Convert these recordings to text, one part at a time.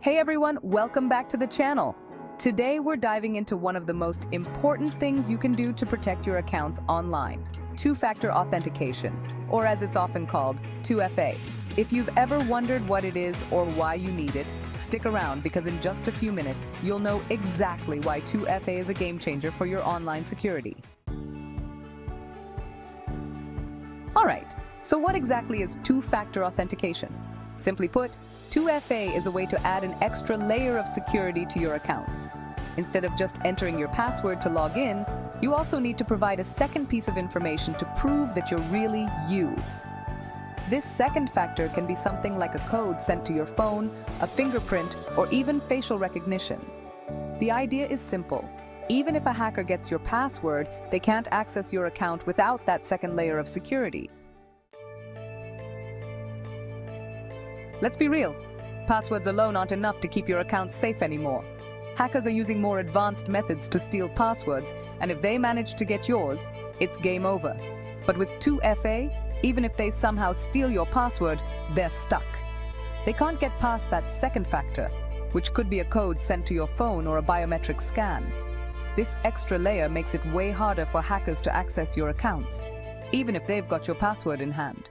Hey everyone, welcome back to the channel. Today we're diving into one of the most important things you can do to protect your accounts online, two-factor authentication, or as it's often called, 2FA. If you've ever wondered what it is or why you need it, stick around because in just a few minutes, you'll know exactly why 2FA is a game changer for your online security. Alright, so what exactly is two-factor authentication? Simply put, 2FA is a way to add an extra layer of security to your accounts. Instead of just entering your password to log in, you also need to provide a second piece of information to prove that you're really you. This second factor can be something like a code sent to your phone, a fingerprint, or even facial recognition. The idea is simple. Even if a hacker gets your password, they can't access your account without that second layer of security. Let's be real, passwords alone aren't enough to keep your accounts safe anymore. Hackers are using more advanced methods to steal passwords, and if they manage to get yours, it's game over. But with 2FA, even if they somehow steal your password, they're stuck. They can't get past that second factor, which could be a code sent to your phone or a biometric scan. This extra layer makes it way harder for hackers to access your accounts, even if they've got your password in hand.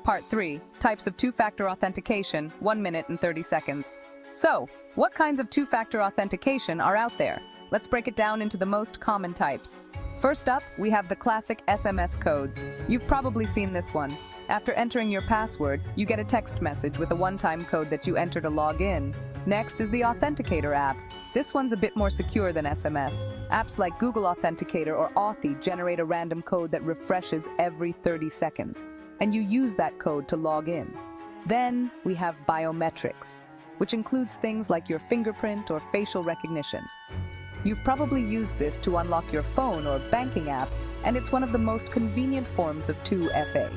Part 3, Types of Two-Factor Authentication, 1 minute and 30 seconds. So, what kinds of two-factor authentication are out there? Let's break it down into the most common types. First up, we have the classic SMS codes. You've probably seen this one. After entering your password, you get a text message with a one-time code that you enter to log in. Next is the Authenticator app. This one's a bit more secure than SMS. Apps like Google Authenticator or Authy generate a random code that refreshes every 30 seconds, and you use that code to log in. Then we have biometrics, which includes things like your fingerprint or facial recognition. You've probably used this to unlock your phone or banking app, and it's one of the most convenient forms of 2FA.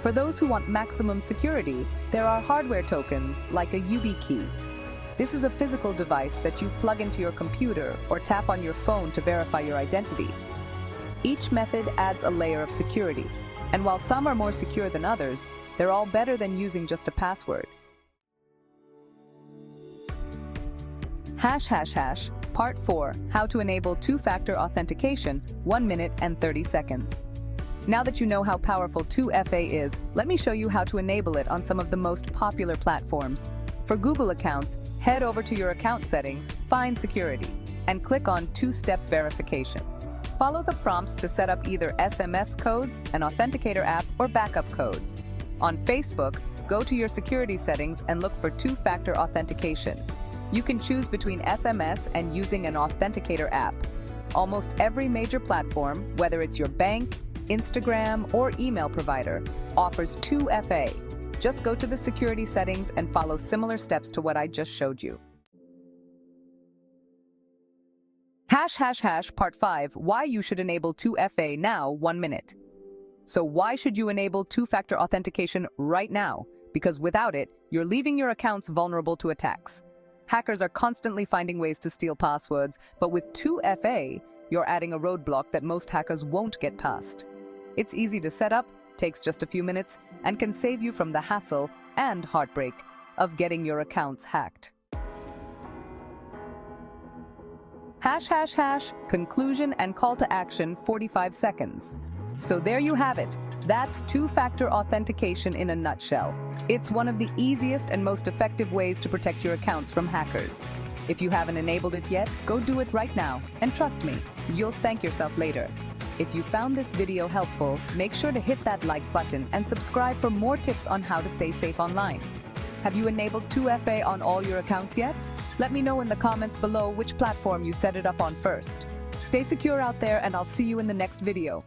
For those who want maximum security, there are hardware tokens like a YubiKey. This is a physical device that you plug into your computer or tap on your phone to verify your identity. Each method adds a layer of security, and while some are more secure than others, they're all better than using just a password. Part 4, How to Enable Two-Factor Authentication, 1 minute and 30 seconds. Now that you know how powerful 2FA is, let me show you how to enable it on some of the most popular platforms. For Google accounts, head over to your account settings, find Security, and click on Two-Step Verification. Follow the prompts to set up either SMS codes, an authenticator app, or backup codes. On Facebook, go to your security settings and look for two-factor authentication. You can choose between SMS and using an authenticator app. Almost every major platform, whether it's your bank, Instagram, or email provider, offers 2FA. Just go to the security settings and follow similar steps to what I just showed you. Part 5, Why you should enable 2FA now, 1 minute. So why should you enable two-factor authentication right now? Because without it, you're leaving your accounts vulnerable to attacks. Hackers are constantly finding ways to steal passwords, but with 2FA, you're adding a roadblock that most hackers won't get past. It's easy to set up, takes just a few minutes, and can save you from the hassle and heartbreak of getting your accounts hacked. Conclusion and call to action, 45 seconds. So there you have it. That's two-factor authentication in a nutshell. It's one of the easiest and most effective ways to protect your accounts from hackers. If you haven't enabled it yet, go do it right now. And trust me, you'll thank yourself later. If you found this video helpful, make sure to hit that like button and subscribe for more tips on how to stay safe online. Have you enabled 2FA on all your accounts yet? Let me know in the comments below which platform you set it up on first. Stay secure out there, and I'll see you in the next video.